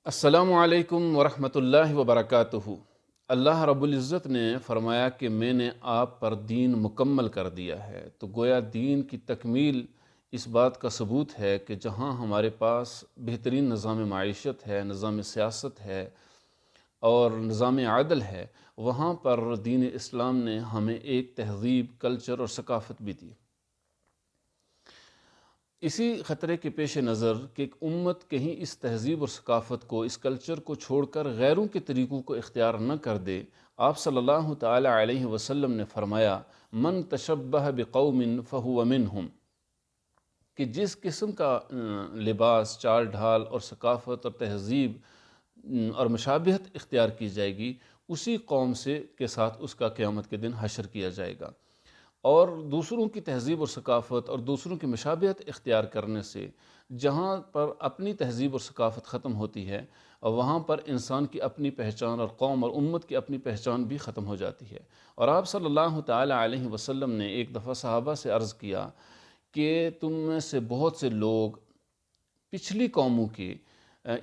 السلام علیکم ورحمۃ اللہ وبرکاتہ۔ اللہ رب العزت نے فرمایا کہ میں نے آپ پر دین مکمل کر دیا ہے، تو گویا دین کی تکمیل اس بات کا ثبوت ہے کہ جہاں ہمارے پاس بہترین نظام معیشت ہے، نظام سیاست ہے اور نظام عدل ہے، وہاں پر دین اسلام نے ہمیں ایک تہذیب، کلچر اور ثقافت بھی دی۔ اسی خطرے کے پیش نظر کہ ایک امت کہیں اس تہذیب اور ثقافت کو، اس کلچر کو چھوڑ کر غیروں کے طریقوں کو اختیار نہ کر دے، آپ صلی اللہ تعالی علیہ وسلم نے فرمایا من تشبہ بقوم فہو منہم، کہ جس قسم کا لباس، چال ڈھال اور ثقافت اور تہذیب اور مشابہت اختیار کی جائے گی، اسی قوم کے ساتھ اس کا قیامت کے دن حشر کیا جائے گا۔ اور دوسروں کی تہذیب اور ثقافت اور دوسروں کی مشابہت اختیار کرنے سے جہاں پر اپنی تہذیب اور ثقافت ختم ہوتی ہے، وہاں پر انسان کی اپنی پہچان اور قوم اور امت کی اپنی پہچان بھی ختم ہو جاتی ہے۔ اور آپ صلی اللہ تعالی علیہ وسلم نے ایک دفعہ صحابہ سے عرض کیا کہ تم میں سے بہت سے لوگ پچھلی قوموں کے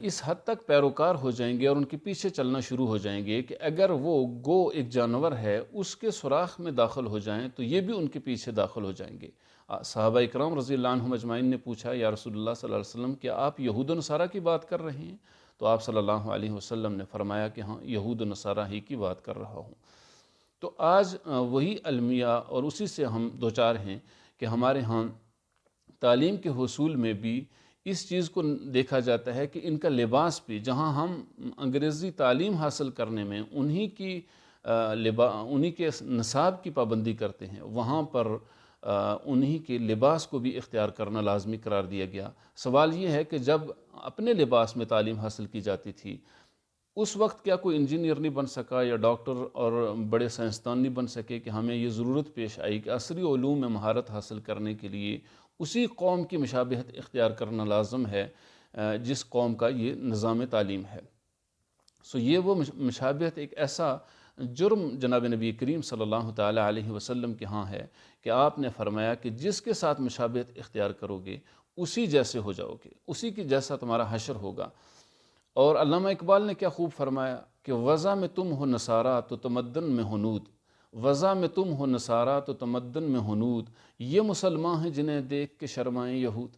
اس حد تک پیروکار ہو جائیں گے اور ان کے پیچھے چلنا شروع ہو جائیں گے کہ اگر وہ ایک جانور ہے اس کے سوراخ میں داخل ہو جائیں تو یہ بھی ان کے پیچھے داخل ہو جائیں گے۔ صحابہ اکرام رضی اللہ عنہم اجمعین نے پوچھا یا رسول اللہ صلی اللہ علیہ وسلم کیا آپ یہود و نصارہ کی بات کر رہے ہیں؟ تو آپ صلی اللہ علیہ وسلم نے فرمایا کہ ہاں، یہود و نصارہ ہی کی بات کر رہا ہوں۔ تو آج وہی المیہ اور اسی سے ہم دوچار ہیں کہ ہمارے ہاں تعلیم کے حصول میں بھی اس چیز کو دیکھا جاتا ہے کہ ان کا لباس بھی، جہاں ہم انگریزی تعلیم حاصل کرنے میں انہی کے نصاب کی پابندی کرتے ہیں، وہاں پر انہی کے لباس کو بھی اختیار کرنا لازمی قرار دیا گیا۔ سوال یہ ہے کہ جب اپنے لباس میں تعلیم حاصل کی جاتی تھی، اس وقت کیا کوئی انجینئر نہیں بن سکا یا ڈاکٹر اور بڑے سائنسدان نہیں بن سکے کہ ہمیں یہ ضرورت پیش آئی کہ عصری علوم میں مہارت حاصل کرنے کے لیے اسی قوم کی مشابہت اختیار کرنا لازم ہے جس قوم کا یہ نظام تعلیم ہے۔ یہ وہ مشابہت ایک ایسا جرم جناب نبی کریم صلی اللہ تعالی علیہ وسلم کے ہاں ہے کہ آپ نے فرمایا کہ جس کے ساتھ مشابہت اختیار کرو گے اسی جیسے ہو جاؤ گے، اسی کی جیسا تمہارا حشر ہوگا۔ اور علامہ اقبال نے کیا خوب فرمایا کہ وضع میں تم ہو نصارہ تو تمدن میں ہنود، وضع میں تم ہو نصارہ تو تمدن میں ہنود، یہ مسلمان ہیں جنہیں دیکھ کے شرمائیں یہود۔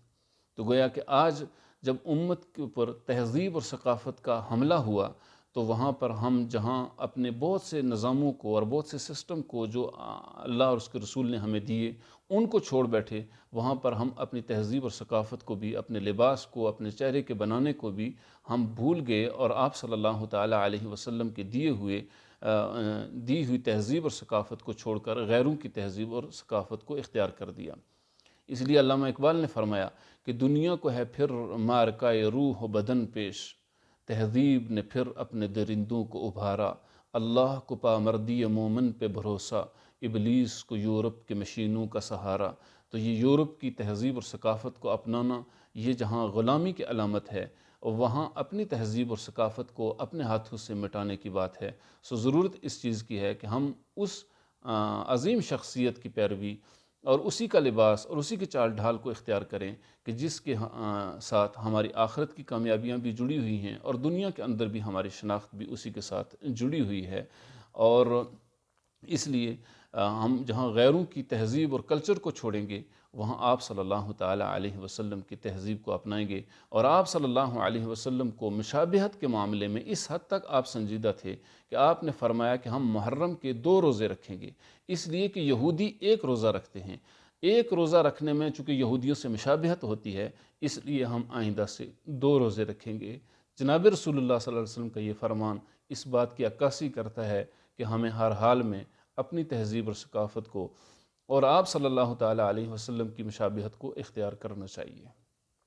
تو گویا کہ آج جب امت کے اوپر تہذیب اور ثقافت کا حملہ ہوا تو وہاں پر ہم جہاں اپنے بہت سے نظاموں کو اور بہت سے سسٹم کو جو اللہ اور اس کے رسول نے ہمیں دیے ان کو چھوڑ بیٹھے، وہاں پر ہم اپنی تہذیب اور ثقافت کو بھی، اپنے لباس کو، اپنے چہرے کے بنانے کو بھی ہم بھول گئے اور آپ صلی اللہ تعالی علیہ وسلم کے دی ہوئی تہذیب اور ثقافت کو چھوڑ کر غیروں کی تہذیب اور ثقافت کو اختیار کر دیا۔ اس لیے علامہ اقبال نے فرمایا کہ دنیا کو ہے پھر مارکہ روح و بدن پیش، تہذیب نے پھر اپنے درندوں کو ابھارا، اللہ کو پامردی مومن پہ بھروسہ، ابلیس کو یورپ کے مشینوں کا سہارا۔ تو یہ یورپ کی تہذیب اور ثقافت کو اپنانا، یہ جہاں غلامی کی علامت ہے، وہاں اپنی تہذیب اور ثقافت کو اپنے ہاتھوں سے مٹانے کی بات ہے۔ ضرورت اس چیز کی ہے کہ ہم اس عظیم شخصیت کی پیروی اور اسی کا لباس اور اسی کے چال ڈھال کو اختیار کریں کہ جس کے ساتھ ہماری آخرت کی کامیابیاں بھی جڑی ہوئی ہیں اور دنیا کے اندر بھی ہماری شناخت بھی اسی کے ساتھ جڑی ہوئی ہے۔ اور اس لیے ہم جہاں غیروں کی تہذیب اور کلچر کو چھوڑیں گے، وہاں آپ صلی اللہ تعالی علیہ وسلم کی تہذیب کو اپنائیں گے۔ اور آپ صلی اللہ علیہ وسلم کو مشابہت کے معاملے میں اس حد تک آپ سنجیدہ تھے کہ آپ نے فرمایا کہ ہم محرم کے 2 روزے رکھیں گے، اس لیے کہ یہودی 1 روزہ رکھتے ہیں۔ 1 روزہ رکھنے میں چونکہ یہودیوں سے مشابہت ہوتی ہے، اس لیے ہم آئندہ سے 2 روزے رکھیں گے۔ جناب رسول اللہ صلی اللہ علیہ وسلم کا یہ فرمان اس بات کی عکاسی کرتا ہے کہ ہمیں ہر حال میں اپنی تہذیب اور ثقافت کو اور آپ صلی اللہ تعالی علیہ وسلم کی مشابہت کو اختیار کرنا چاہیے۔